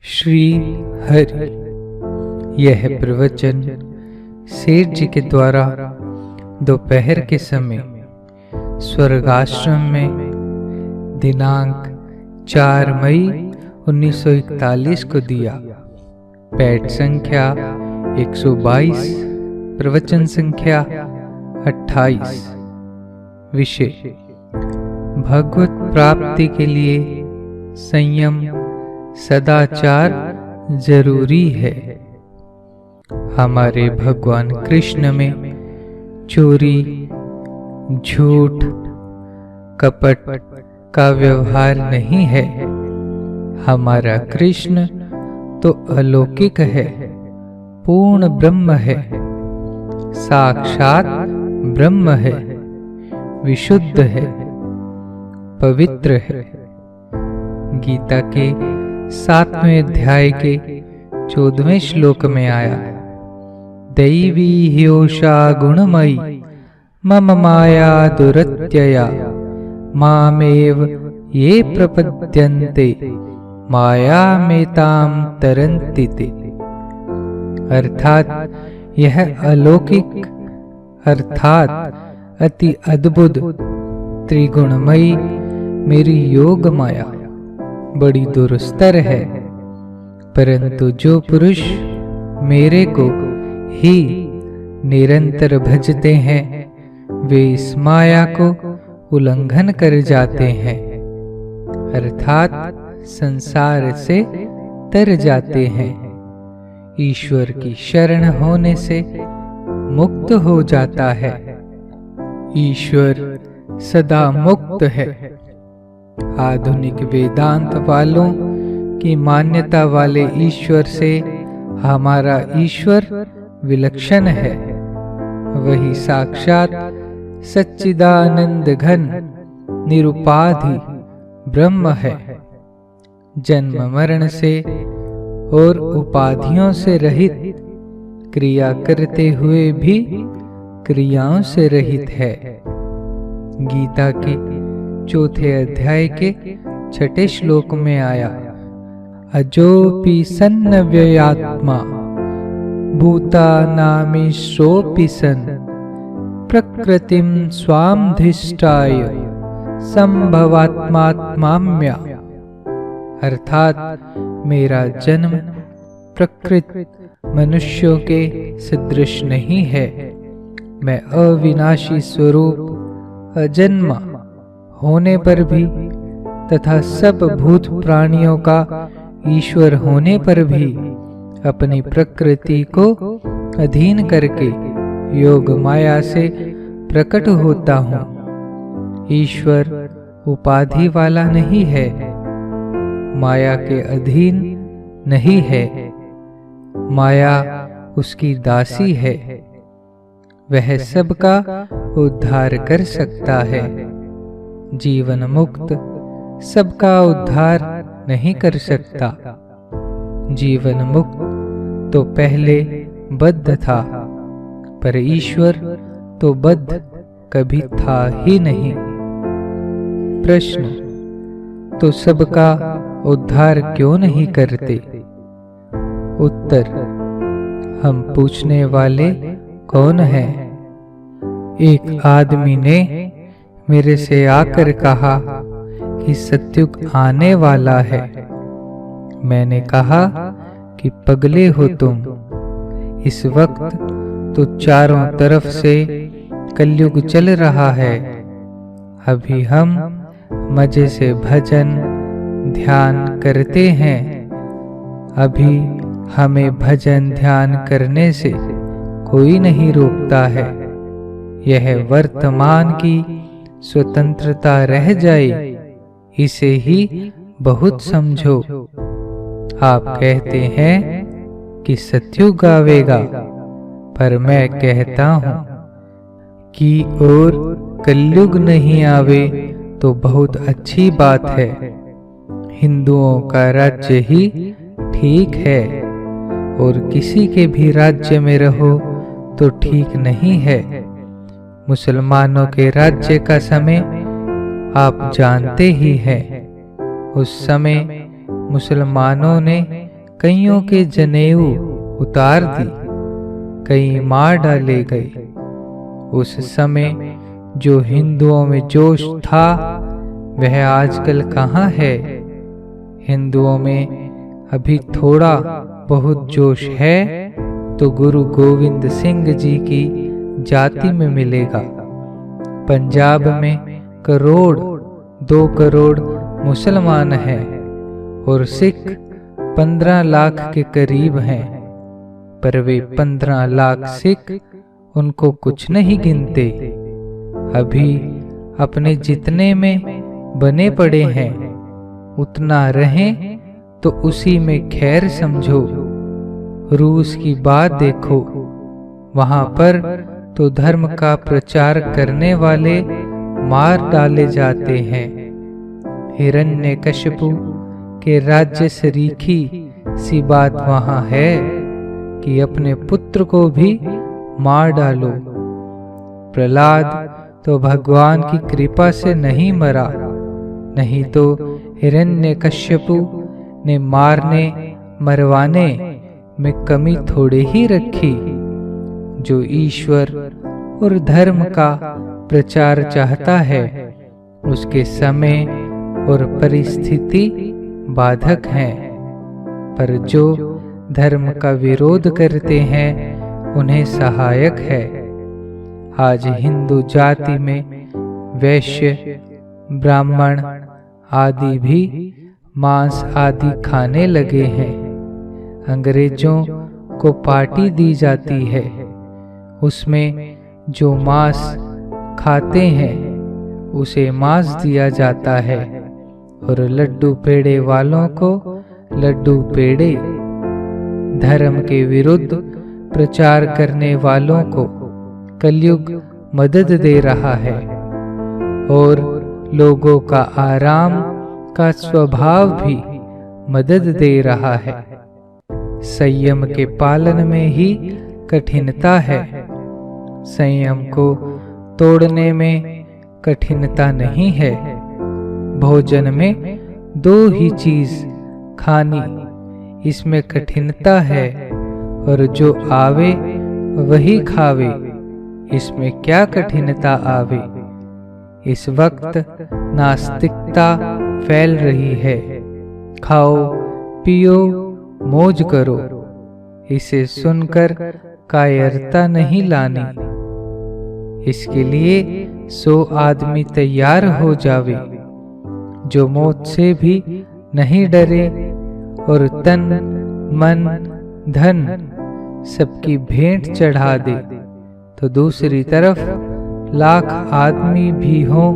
श्री हरि। यह प्रवचन सेठ जी के द्वारा दोपहर के समय स्वर्गाश्रम में दिनांक 4 मई 1941 को दिया। पैट संख्या 122, प्रवचन संख्या 28। विषय: भगवत प्राप्ति के लिए संयम सदाचार जरूरी है। हमारे भगवान कृष्ण में चोरी, झूठ, कपट का व्यवहार नहीं है। हमारा कृष्ण तो अलौकिक है, पूर्ण ब्रह्म है, साक्षात ब्रह्म है, विशुद्ध है, पवित्र है। गीता के 7वें अध्याय के 14वें श्लोक में आया, दैवी ह्योषा गुणमयी मम माया दुरत्यया मामेव ये प्रपद्यन्ते मायामेतां तरन्ति ते। अर्थात यह अलौकिक अर्थात अति अद्भुत त्रिगुणमयी मेरी योग माया बड़ी दुरुस्तर है, परंतु जो पुरुष मेरे को ही निरंतर भजते हैं वे इस माया को उल्लंघन कर जाते हैं, अर्थात संसार से तर जाते हैं। ईश्वर की शरण होने से मुक्त हो जाता है। ईश्वर सदा मुक्त है। आधुनिक वेदांत वालों की मान्यता वाले ईश्वर से हमारा ईश्वर विलक्षण है। वही साक्षात सच्चिदानंद घन निरुपाधि ब्रह्म है। जन्म मरण से और उपाधियों से रहित, क्रिया करते हुए भी क्रियाओं से रहित है। गीता के 4थे अध्याय के 6ठे श्लोक में आया, अजोपि सन्न व्ययात्मा भूतानामीशोऽपि सन् प्रकृतिं स्वामधिष्ठाय संभवात्मात्माम्या। अर्थात मेरा जन्म प्रकृति मनुष्यों के सदृश नहीं है। मैं अविनाशी स्वरूप अजन्मा होने पर भी तथा सब भूत प्राणियों का ईश्वर होने पर भी अपनी प्रकृति को अधीन करके योग माया से प्रकट होता हूँ। ईश्वर उपाधि वाला नहीं है, माया के अधीन नहीं है। माया उसकी दासी है। वह सबका उद्धार कर सकता है। जीवन मुक्त सबका उद्धार नहीं कर सकता। जीवन मुक्त तो पहले बद्ध था, पर ईश्वर तो बद्ध कभी था ही नहीं। प्रश्न: तो सबका उद्धार क्यों नहीं करते? उत्तर: हम पूछने वाले कौन हैं? एक आदमी ने मेरे से आकर कहा कि सत्युग आने वाला है। मैंने कहा कि पगले हो तुम, इस वक्त तो चारों तरफ से कलयुग चल रहा है। अभी हम मजे से भजन ध्यान करते हैं। अभी हमें भजन ध्यान करने से कोई नहीं रोकता है। यह वर्तमान की स्वतंत्रता रह जाए, इसे ही बहुत समझो। आप कहते हैं कि सत्युग आवेगा, पर मैं कहता हूँ कि और कलयुग नहीं आवे तो बहुत अच्छी बात है। हिंदुओं का राज्य ही ठीक है, और किसी के भी राज्य में रहो तो ठीक नहीं है। मुसलमानों के राज्य का समय आप जानते ही हैं। उस समय मुसलमानों ने कईयों के जनेऊ उतार दी, कई मार डाले गए। उस समय जो हिंदुओं में जोश था वह आजकल कहाँ है। हिंदुओं में अभी थोड़ा बहुत जोश है तो गुरु गोविंद सिंह जी की जाति में मिलेगा। पंजाब में करोड़ 2 करोड़ मुसलमान हैं और सिख 15 लाख के करीब हैं, पर वे 15 लाख सिख उनको कुछ नहीं गिनते। अभी अपने जितने में बने पड़े हैं उतना रहें तो उसी में खैर समझो। रूस की बात देखो, वहां पर तो धर्म का प्रचार करने वाले मार डाले जाते हैं। हिरण्यकशिपु के राज्य सरीखी सी बात वहां है कि अपने पुत्र को भी मार डालो। प्रहलाद तो भगवान की कृपा से नहीं मरा, नहीं तो हिरण्यकश्यपु ने मारने मरवाने में कमी थोड़े ही रखी। जो ईश्वर और धर्म का प्रचार चाहता है उसके समय और परिस्थिति बाधक हैं, पर जो धर्म का विरोध करते हैं उन्हें सहायक है। आज हिंदू जाति में वैश्य ब्राह्मण आदि भी मांस आदि खाने लगे हैं। अंग्रेजों को पार्टी दी जाती है, उसमें जो मांस खाते हैं उसे मांस दिया जाता है और लड्डू पेड़े वालों को लड्डू पेड़े। धर्म के विरुद्ध प्रचार करने वालों को कलयुग मदद दे रहा है और लोगों का आराम का स्वभाव भी मदद दे रहा है। संयम के पालन में ही कठिनता है, संयम को तोड़ने में कठिनता नहीं है। भोजन में 2 ही चीज खानी, इसमें कठिनता है, और जो आवे वही खावे, इसमें क्या कठिनता आवे। इस वक्त नास्तिकता फैल रही है। खाओ पियो मौज करो, इसे सुनकर कायरता नहीं लानी। इसके लिए 100 आदमी तैयार हो जावे जो मौत से भी नहीं डरे और तन मन धन सबकी भेंट चढ़ा दे, तो दूसरी तरफ लाख आदमी भी हों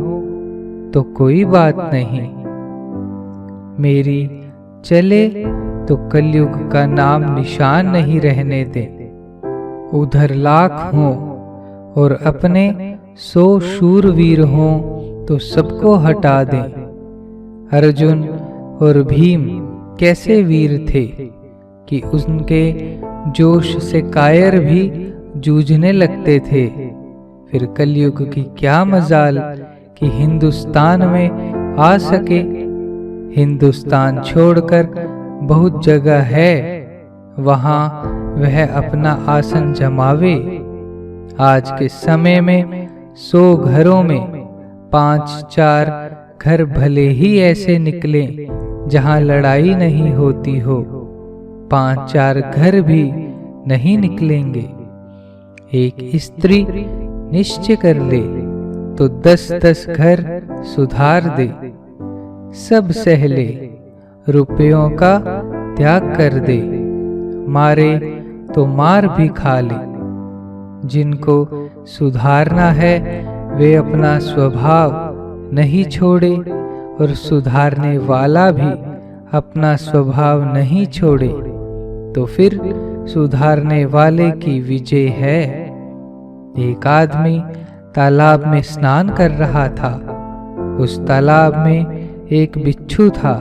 तो कोई बात नहीं। मेरी चले तो कलयुग का नाम निशान नहीं रहने दे। उधर लाख हों और अपने 100 शूरवीर हों तो सबको हटा दें। अर्जुन और भीम कैसे वीर थे कि उनके जोश से कायर भी जूझने लगते थे। फिर कलयुग की क्या मजाल कि हिंदुस्तान में आ सके। हिंदुस्तान छोड़कर बहुत जगह है, वहां वह अपना आसन जमावे। आज के समय में 100 घरों में 5-4 घर भले ही ऐसे निकले जहां लड़ाई नहीं होती हो, 5-4 घर भी नहीं निकलेंगे। एक स्त्री निश्चय कर ले तो 10-10 घर सुधार दे। सब सह ले, रुपयों का त्याग कर दे, मारे तो मार भी खा ले। जिनको सुधारना है वे अपना स्वभाव नहीं छोड़े और सुधारने वाला भी अपना स्वभाव नहीं छोड़े, तो फिर सुधारने वाले की विजय है। एक आदमी तालाब में स्नान कर रहा था। उस तालाब में एक बिच्छू था।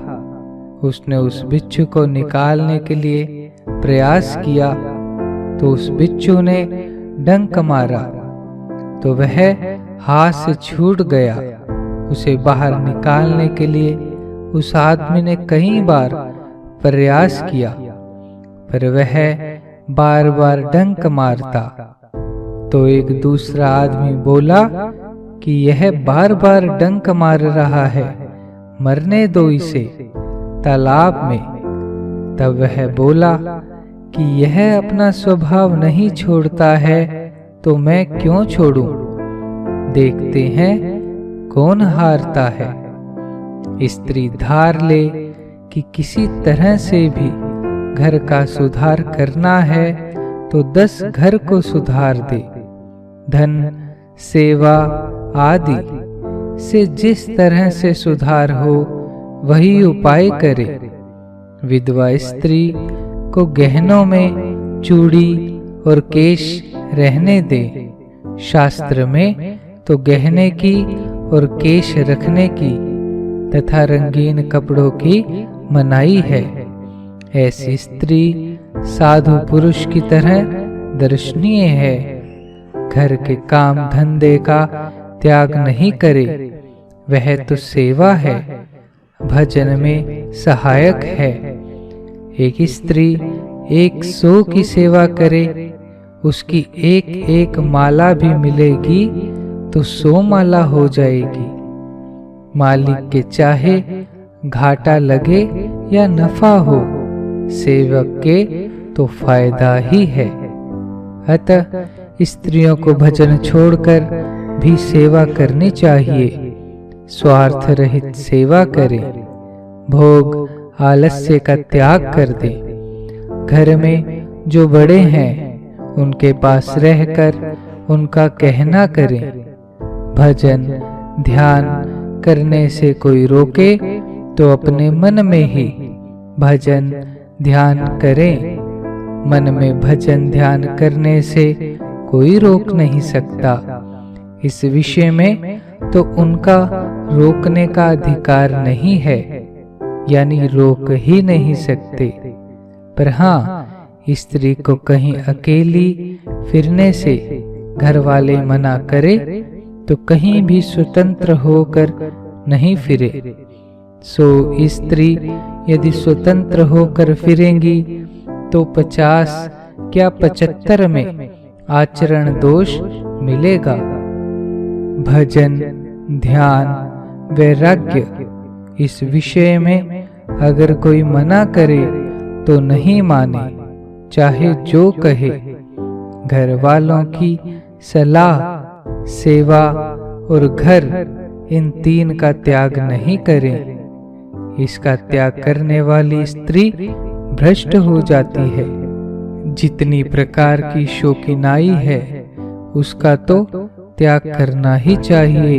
उसने उस बिच्छू को निकालने के लिए प्रयास किया तो उस बिच्छू ने डंक मारा तो वह हाथ से छूट गया। उसे बाहर निकालने के लिए उस आदमी ने कई बार प्रयास किया पर वह बार बार डंक मारता। तो एक दूसरा आदमी बोला कि यह बार बार डंक मार रहा है, मरने दो इसे तालाब में। तब वह बोला कि यह अपना स्वभाव नहीं छोड़ता है तो मैं क्यों छोड़ूं? देखते हैं कौन हारता है। स्त्री धार ले कि किसी तरह से भी घर का सुधार करना है तो 10 घर को सुधार दे। धन सेवा आदि से जिस तरह से सुधार हो वही उपाय करे। विधवा स्त्री को गहनों में चूड़ी और केश रहने दे। शास्त्र में तो गहने की और केश रखने की तथा रंगीन कपड़ों की मनाही है। ऐसी स्त्री साधु पुरुष की तरह दर्शनीय है। घर के काम धंधे का त्याग नहीं करे, वह तो सेवा है, भजन में सहायक है। एक स्त्री 100 की सेवा करे, उसकी एक एक माला भी मिलेगी तो 100 माला हो जाएगी। मालिक के चाहे घाटा लगे या नफा हो, सेवक के तो फायदा ही है। अतः स्त्रियों को भजन छोड़कर भी सेवा करनी चाहिए। स्वार्थ रहित सेवा करें, भोग आलस्य का त्याग कर दें। घर में जो बड़े हैं उनके पास रहकर उनका कहना करें। भजन ध्यान करने से कोई रोके तो अपने मन में ही भजन ध्यान करें। मन में भजन ध्यान करने से कोई रोक नहीं सकता। इस विषय में तो उनका रोकने का अधिकार नहीं है, यानी रोक ही नहीं सकते। पर हाँ, स्त्री को कहीं अकेली फिरने से घर वाले मना करे तो कहीं भी स्वतंत्र होकर नहीं फिरे। सो स्त्री यदि स्वतंत्र होकर फिरेंगी तो 50 क्या 75 में आचरण दोष मिलेगा। भजन ध्यान वैराग्य इस विषय में अगर कोई मना करे तो नहीं माने, चाहे जो कहे। घर वालों की सलाह, सेवा और घर, इन 3 का त्याग नहीं करें। इसका त्याग करने वाली स्त्री भ्रष्ट हो जाती है। जितनी प्रकार की शौकीनाई है उसका तो त्याग करना ही चाहिए।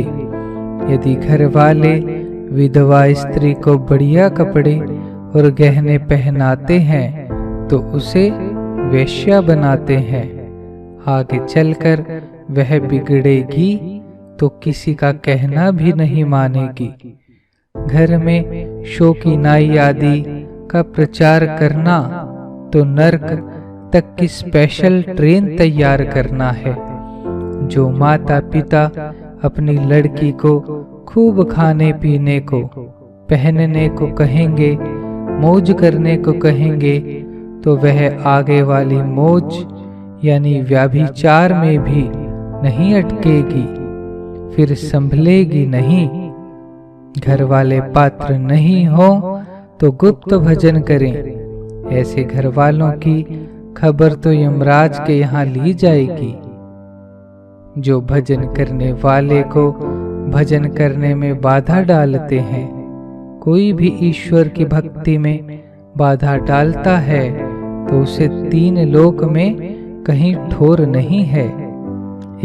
यदि घर वाले विधवा स्त्री को बढ़िया कपड़े और गहने पहनाते हैं तो उसे वेश्या बनाते हैं। आगे चलकर वह बिगड़ेगी तो किसी का कहना भी नहीं मानेगी। घर में शौकीनाई आदि का प्रचार करना तो नरक तक की स्पेशल ट्रेन तैयार करना है। जो माता पिता अपनी लड़की को खूब खाने पीने को, पहनने को कहेंगे, मौज करने को कहेंगे, तो वह आगे वाली मौज यानी व्याभिचार में भी नहीं अटकेगी, फिर संभलेगी नहीं। घर वाले पात्र नहीं हो तो गुप्त भजन करें। ऐसे घर वालों की खबर तो यमराज के यहाँ ली जाएगी। जो भजन करने वाले को भजन करने में बाधा डालते हैं, कोई भी ईश्वर की भक्ति में बाधा डालता है तो उसे 3 लोक में कहीं ठोर नहीं है।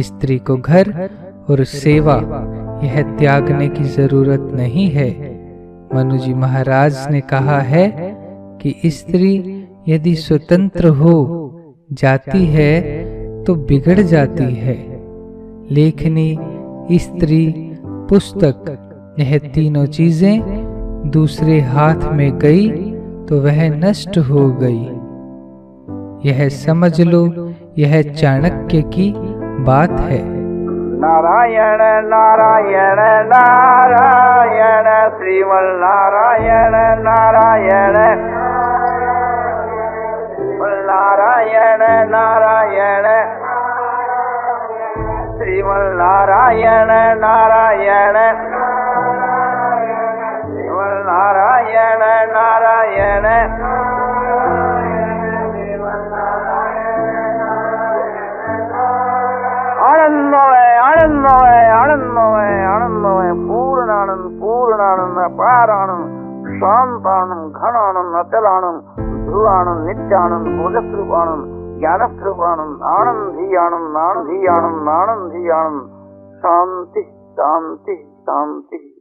स्त्री को घर और सेवा यह त्यागने की जरूरत नहीं है। मनु जी महाराज ने कहा है कि स्त्री यदि स्वतंत्र हो जाती है तो बिगड़ जाती है। लेखनी, स्त्री, पुस्तक, यह तीनों चीजें दूसरे हाथ में गई तो वह नष्ट हो गई। यह समझ लो, यह चाणक्य की बात है। नारायण नारायण नारायण श्रीमन नारायण नारायण नारायण श्रीमन नारायण नारायण श्रीमन नारायण नारायण आनंदमय आनंदमय आनंदमय आनंदमय पूर्णानंद पूर्णानंद अपारानंद शांतानंद घनानंद अचलानंद ध्रुवानंद नित्यानंद बोधस्वरूपानंद ज्ञानस्वरूपानंद आनंदी आनंद आनंदी आनंद आनंदी आनंद शांति शांति शांति।